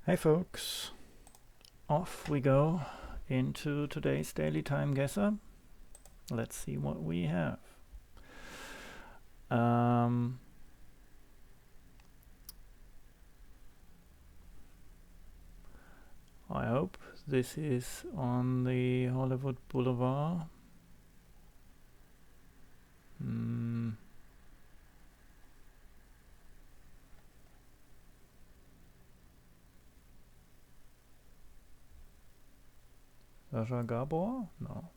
Hey folks, off we go into today's daily time guesser. Let's see what we have. I hope this is on the Hollywood Boulevard. Raja Gabor? No.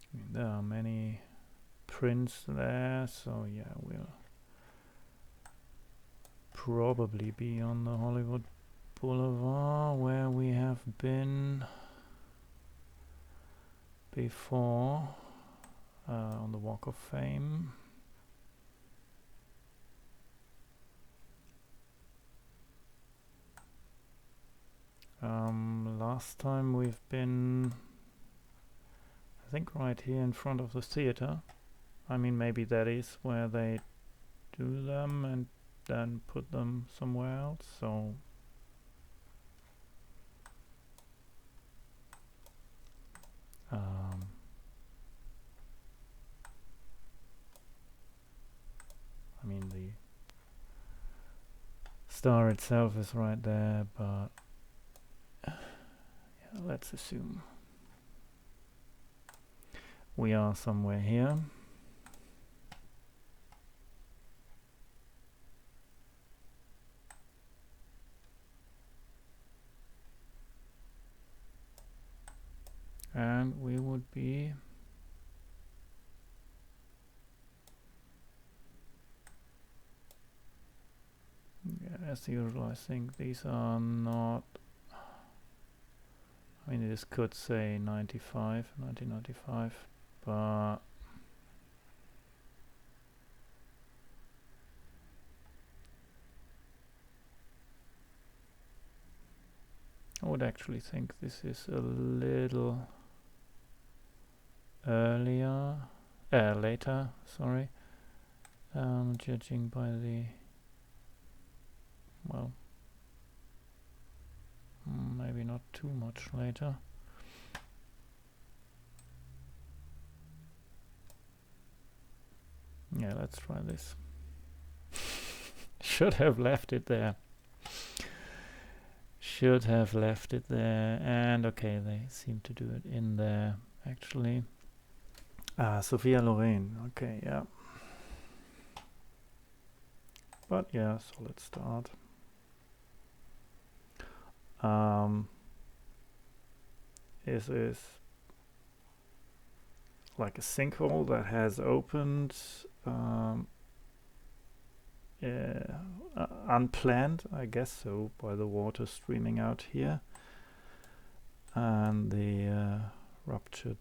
I mean, there are many prints there, so yeah, we'll probably be on the Hollywood Boulevard where we have been before, on the Walk of Fame. Last time we've been, I think, right here in front of the theater. I mean, maybe that is where they do them and then put them somewhere else, so I mean, the star itself is right there, but yeah, let's assume we are somewhere here. And we would be as usual. I think these are not, I mean, this could say 1995, but I would actually think this is a little later, sorry, judging by the, well, maybe not too much later. Yeah, let's try this. Should have left it there. Should have left it there. And okay, they seem to do it in there, actually. Sophia Loren. Okay, yeah. But yeah, so let's start. This is like a sinkhole that has opened unplanned, I guess so, by the water streaming out here and the ruptured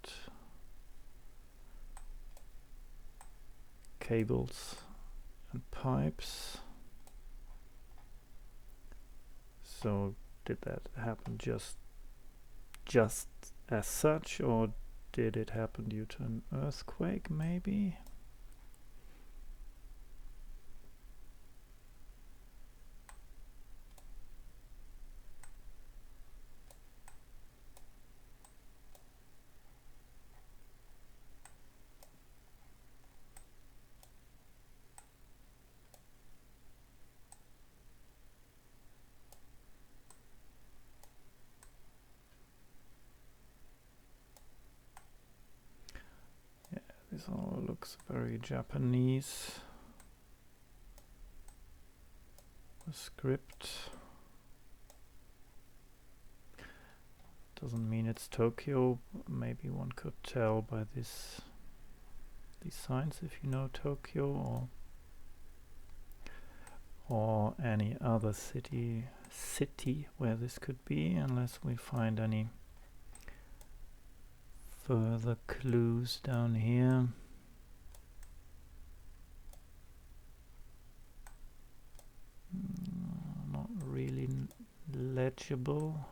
cables and pipes. So did that happen just as such, or did it happen due to an earthquake, maybe? This all looks very Japanese. The script doesn't mean it's Tokyo. Maybe one could tell by these signs if you know Tokyo or any other city where this could be, unless we find any further clues down here. Not really legible.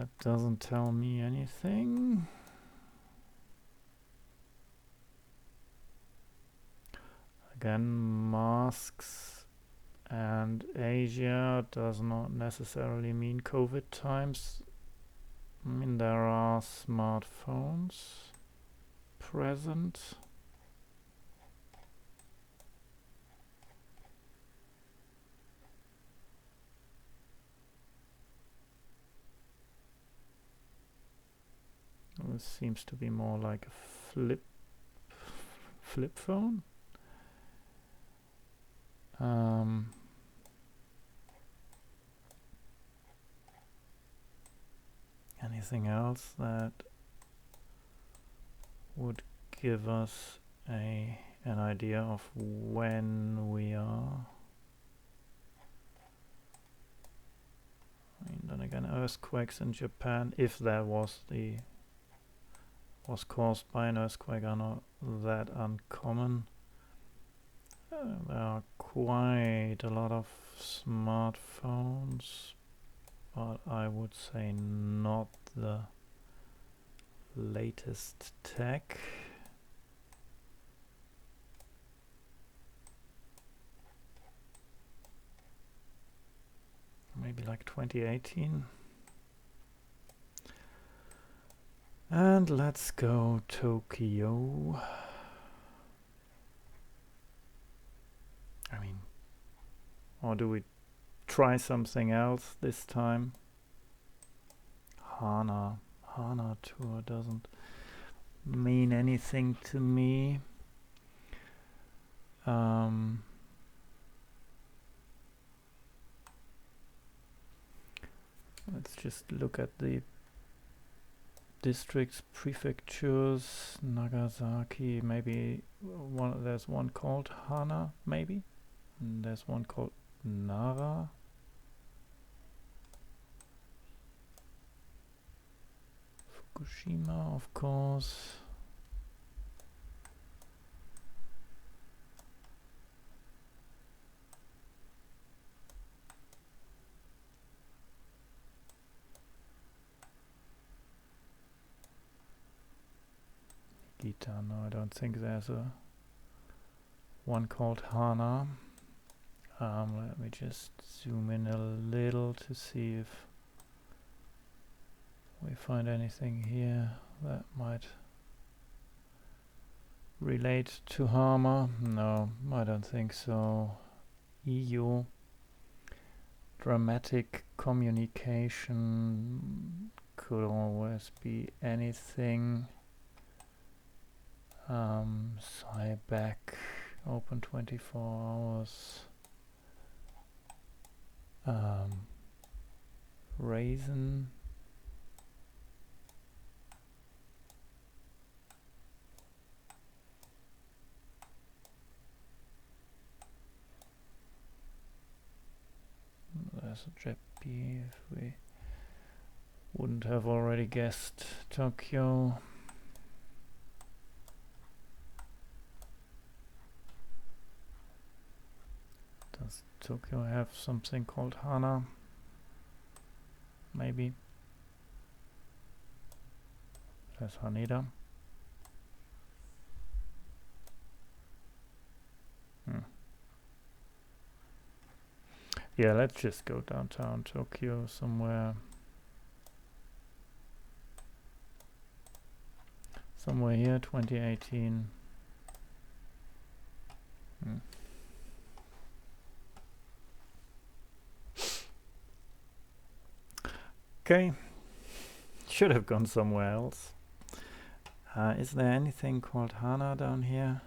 That doesn't tell me anything. Again, masks and Asia does not necessarily mean COVID times. I mean, there are smartphones present. This seems to be more like a flip phone. Anything else that would give us an idea of when we are? I mean, then again, earthquakes in Japan, if that was caused by an earthquake, are not that uncommon. There are quite a lot of smartphones, but I would say not the latest tech. Maybe like 2018. And let's go Tokyo. I mean, or do we try something else this time? Hana tour doesn't mean anything to me. Let's just look at the districts, prefectures. Nagasaki, maybe there's one called Hana, maybe, and there's one called Nara. Fukushima, of course. Gita, no, I don't think there's one called Hana. Let me just zoom in a little to see if we find anything here that might relate to Hama. No, I don't think so. EU, dramatic communication, could always be anything. Cyback, open 24 hours. Raisin. There's a Jeppy if we wouldn't have already guessed Tokyo. Does Tokyo have something called Hana? Maybe. There's Haneda. Yeah, let's just go downtown Tokyo somewhere. Somewhere here, 2018. Okay, should have gone somewhere else. Is there anything called Hana down here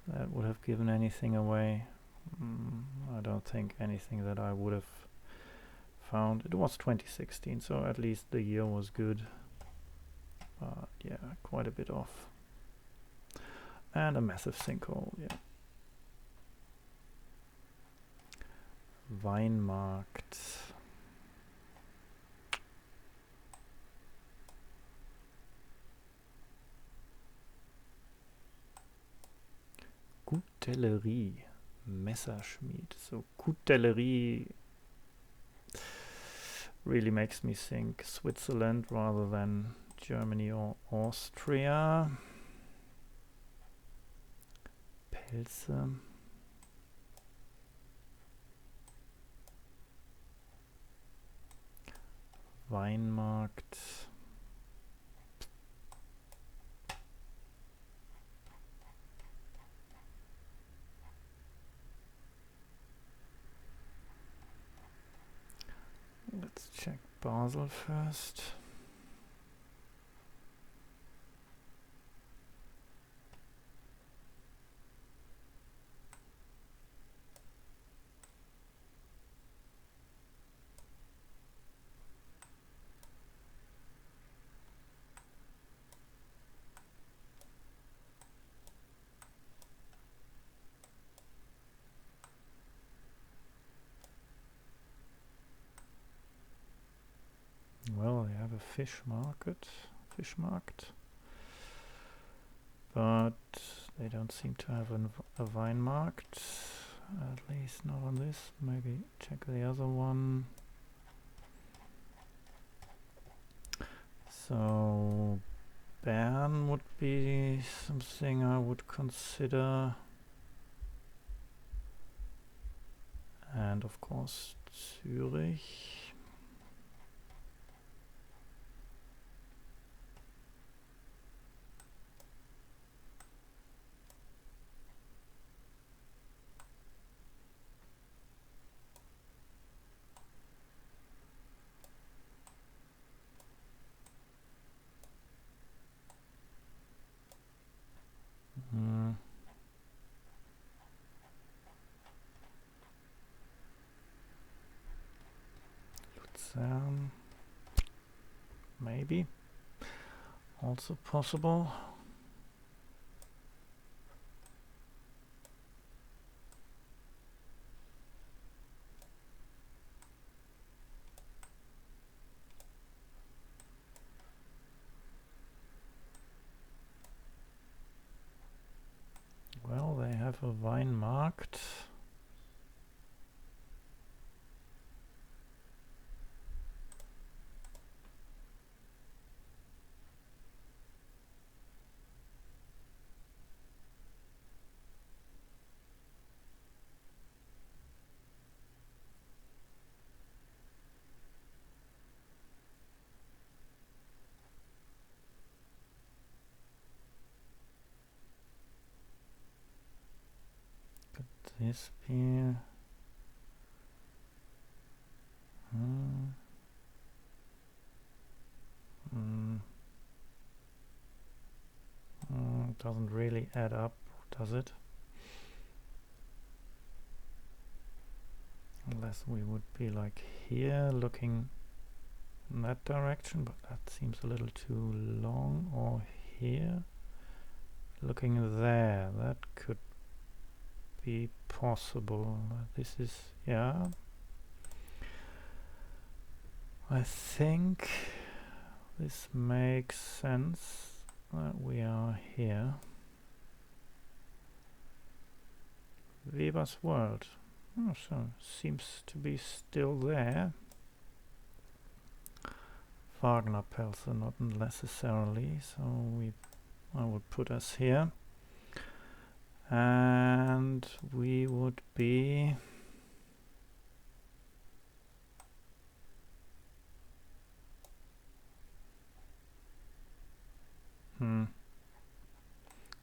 that would have given anything away? I don't think anything that I would have found. It was 2016, so at least the year was good. But yeah, quite a bit off. And a massive sinkhole, yeah. Weinmarkt. Coutellerie, Messerschmied. So Coutellerie really makes me think Switzerland rather than Germany or Austria. Pilze. Weinmarkt. Let's check Basel first. Well, they have a fish market, but they don't seem to have a wine market, at least not on this. Maybe check the other one. So Bern would be something I would consider, and of course Zurich. Luzern, maybe also possible. Well, they have a Weinmarkt. This be doesn't really add up, does it? Unless we would be like here looking in that direction, but that seems a little too long. Or here looking there, that could be possible. This is, yeah, I think this makes sense that we are here. Weber's World. Oh, so seems to be still there. Wagner Pelzer, not necessarily, so I would put us here. And we would be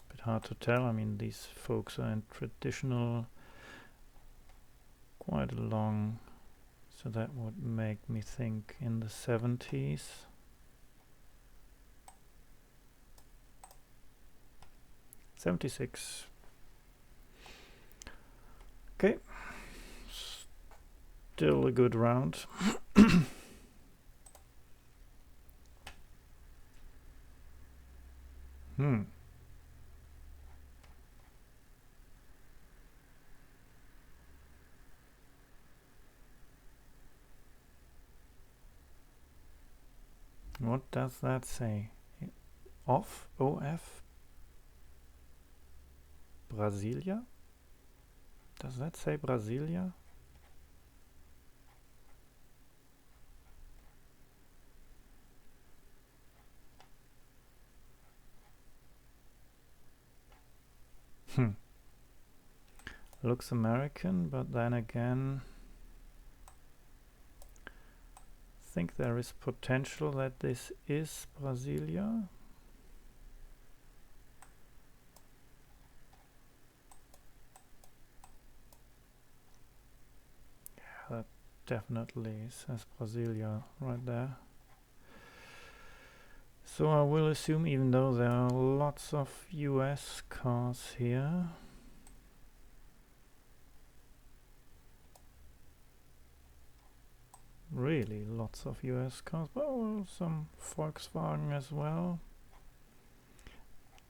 bit hard to tell. I mean, these folks are in traditional quite long, so that would make me think in the 70s. '76. Okay, still a good round. What does that say? OF? Brasilia? Does that say Brasilia? Looks American, but then again, I think there is potential that this is Brasilia. That definitely says Brasilia right there. So I will assume, even though there are lots of US cars here, really lots of US cars, but well, some Volkswagen as well.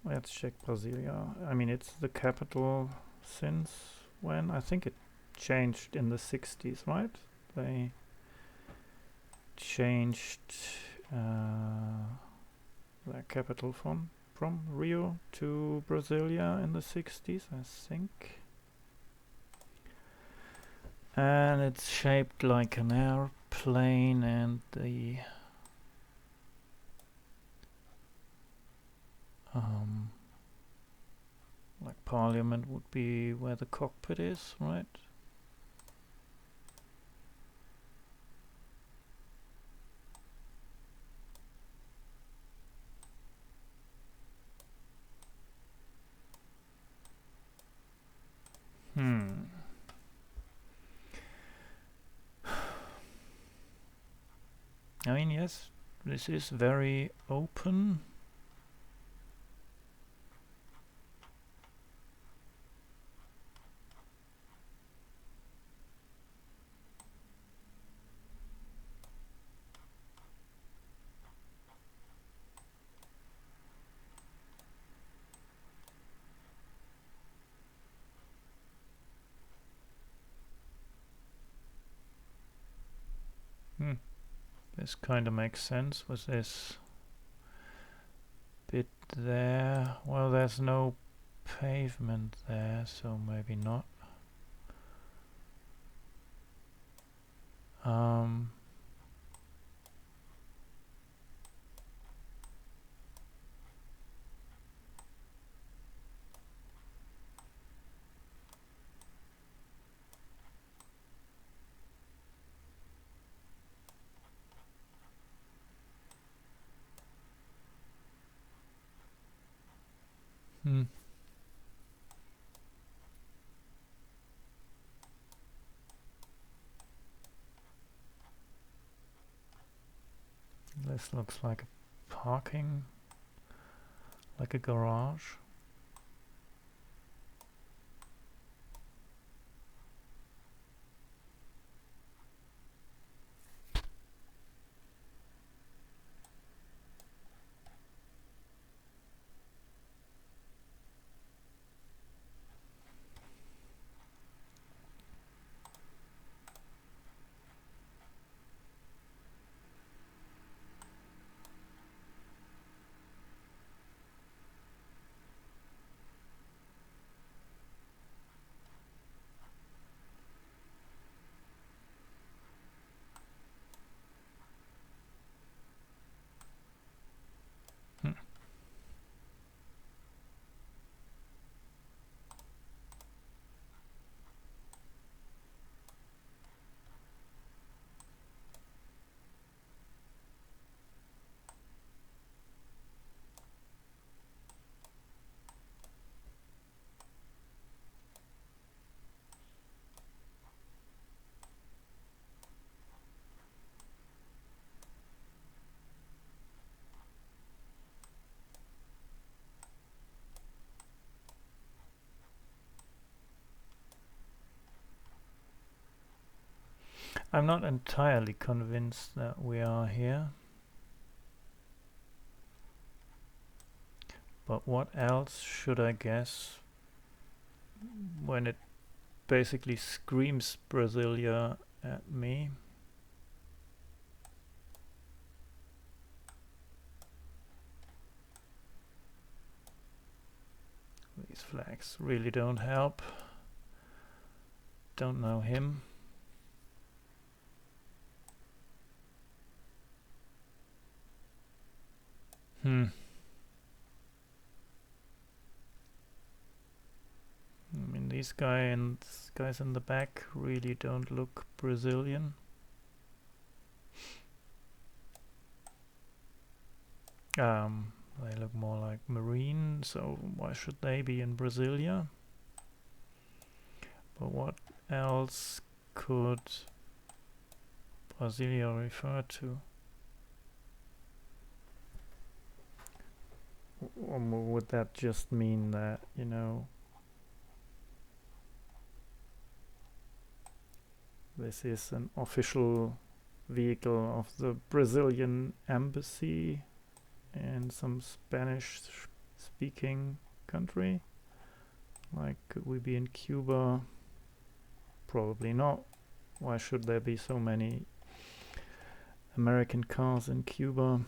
Let's check Brasilia. I mean, it's the capital since when? I think it changed in the 60s, right? They changed their capital from Rio to Brasilia in the 60s, I think. And it's shaped like an airplane, and the like Parliament would be where the cockpit is, right? I mean, yes, this is very open. This kind of makes sense with this bit there. Well, there's no pavement there, so maybe not. This looks like a parking, like a garage. I'm not entirely convinced that we are here. But what else should I guess when it basically screams Brasilia at me? These flags really don't help. Don't know him. I mean, these guys in the back really don't look Brazilian. They look more like marine, so why should they be in Brasilia? But what else could Brasilia refer to? Or would that just mean that, you know, this is an official vehicle of the Brazilian embassy in some Spanish-speaking country? Like, could we be in Cuba? Probably not. Why should there be so many American cars in Cuba?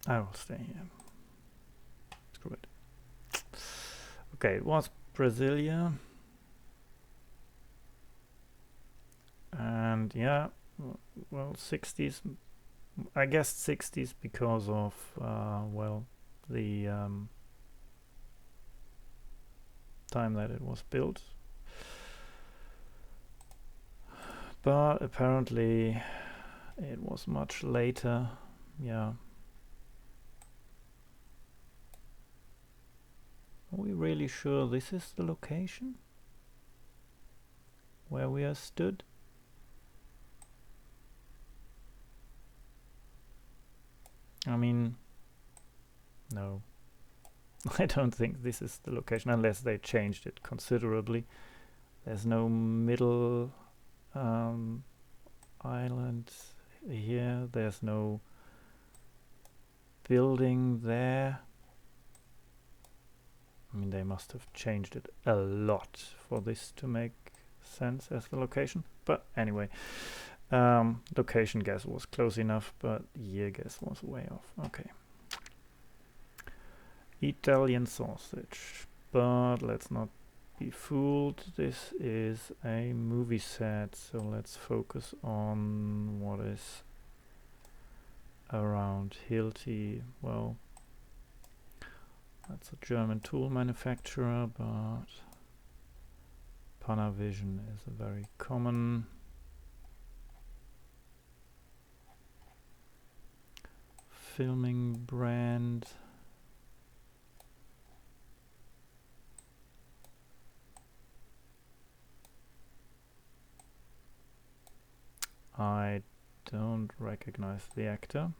I will stay here. Screw it. Okay, it was Brasilia. And yeah, well, 60s. I guess 60s because of, well, the time that it was built. But apparently it was much later. Yeah. Are we really sure this is the location where we are stood? I mean, no. I don't think this is the location unless they changed it considerably. There's no middle island here. There's no building there. I mean, they must have changed it a lot for this to make sense as the location. But anyway, location guess was close enough, but year guess was way off. Okay. Italian sausage. But let's not be fooled. This is a movie set, so let's focus on what is around Hilti. Well, that's a German tool manufacturer, but Panavision is a very common filming brand. I don't recognize the actor.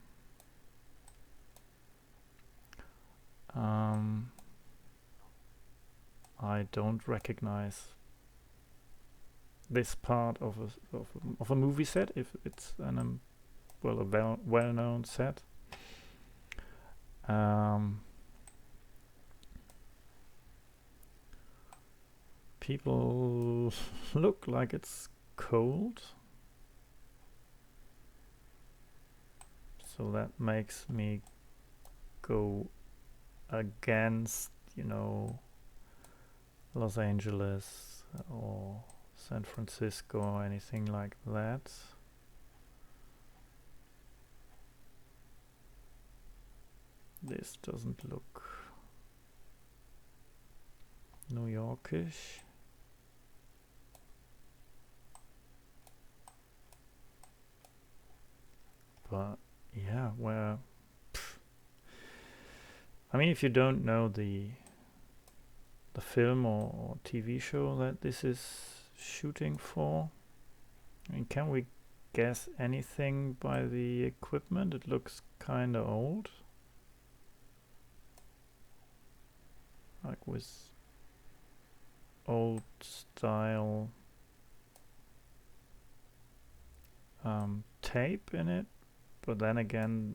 I don't recognize this part of a movie set if it's an well, a well-known set. People look like it's cold, so that makes me go against, you know, Los Angeles or San Francisco or anything like that. This doesn't look New Yorkish. But yeah, where I mean, if you don't know the film or TV show that this is shooting for, I mean, can we guess anything by the equipment? It looks kind of old, like with old style tape in it, but then again,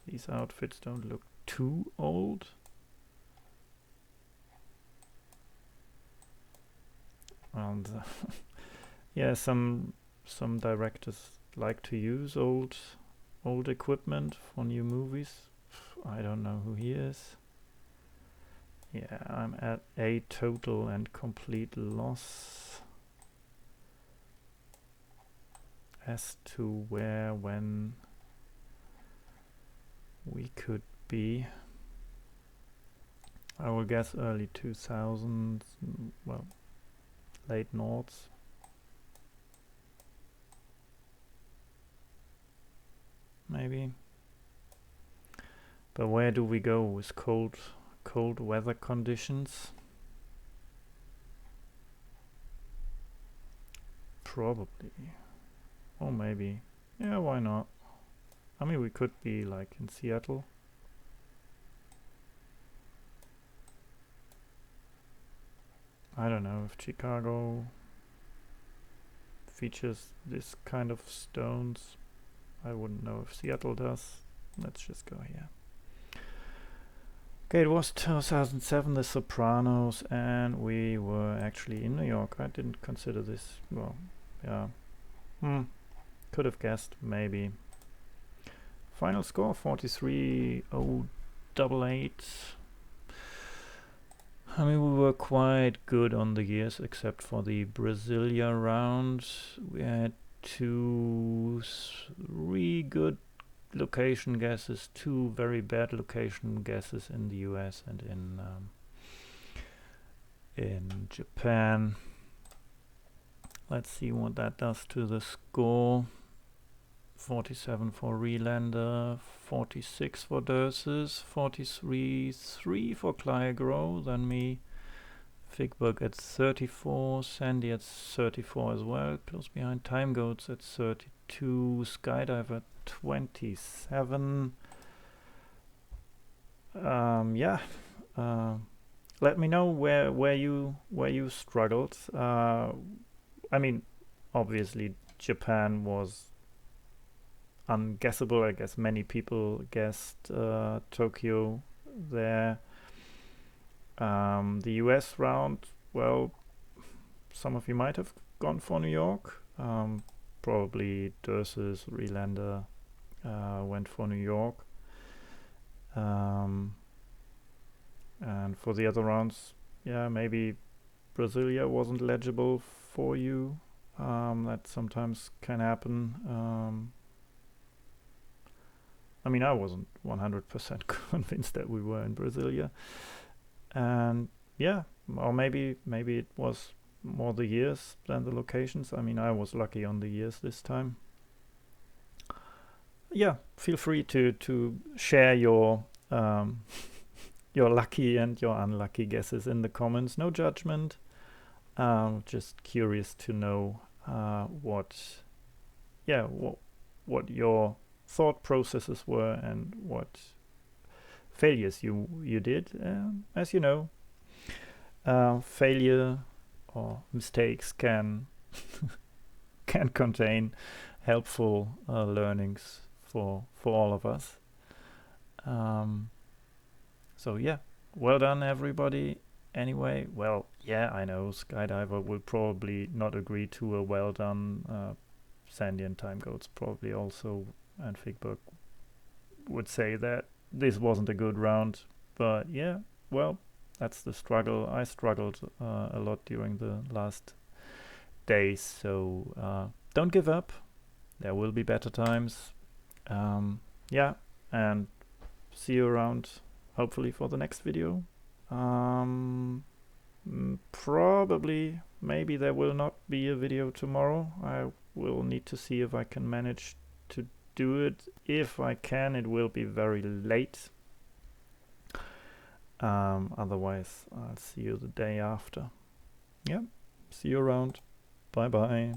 these outfits don't look too old. And yeah, some directors like to use old equipment for new movies. I don't know who he is. Yeah, I'm at a total and complete loss as to where, when we could be. I will guess early 2000s, well, late noughts. Maybe. But where do we go with cold weather conditions? Probably. Or maybe. Yeah, why not? I mean, we could be like in Seattle. I don't know if Chicago features this kind of stones. I wouldn't know if Seattle does. Let's just go here. Okay, it was 2007, The Sopranos, and we were actually in New York. I didn't consider this. Well, yeah. Could have guessed, maybe. Final score 43,088. I mean, we were quite good on the years, except for the Brasilia round. We had 3 good location guesses, 2 very bad location guesses in the US and in Japan. Let's see what that does to the score. 47 for Relander, 46 for Durses, 43.3 for Clygro, then me. Figberg at 34, Sandy at 34 as well, close behind. Timeguessr at 32, Skydiver at 27. Let me know where you struggled. I mean, obviously Japan was unguessable. I guess many people guessed Tokyo there. The US round, well, some of you might have gone for New York. Probably Durses, Relander went for New York. And for the other rounds, yeah, maybe Brasilia wasn't legible for you. That sometimes can happen. I mean, I wasn't 100% convinced that we were in Brasilia. And yeah, or maybe it was more the years than the locations. I mean, I was lucky on the years this time. Yeah, feel free to share your your lucky and your unlucky guesses in the comments. No judgment. Just curious to know what your thought processes were and what failures you did. As you know, failure or mistakes can contain helpful learnings for all of us. So yeah, well done everybody. Anyway, well, yeah, I know Skydiver will probably not agree to a well done. Sandy and Timeguessr probably also, and Figberg would say that this wasn't a good round. But yeah, well, that's the struggle. I struggled a lot during the last days, so don't give up. There will be better times. Yeah, and see you around, hopefully, for the next video. Probably, maybe there will not be a video tomorrow. I will need to see if I can manage to do it. If I can, it will be very late. Otherwise, I'll see you the day after. Yeah, see you around. Bye bye.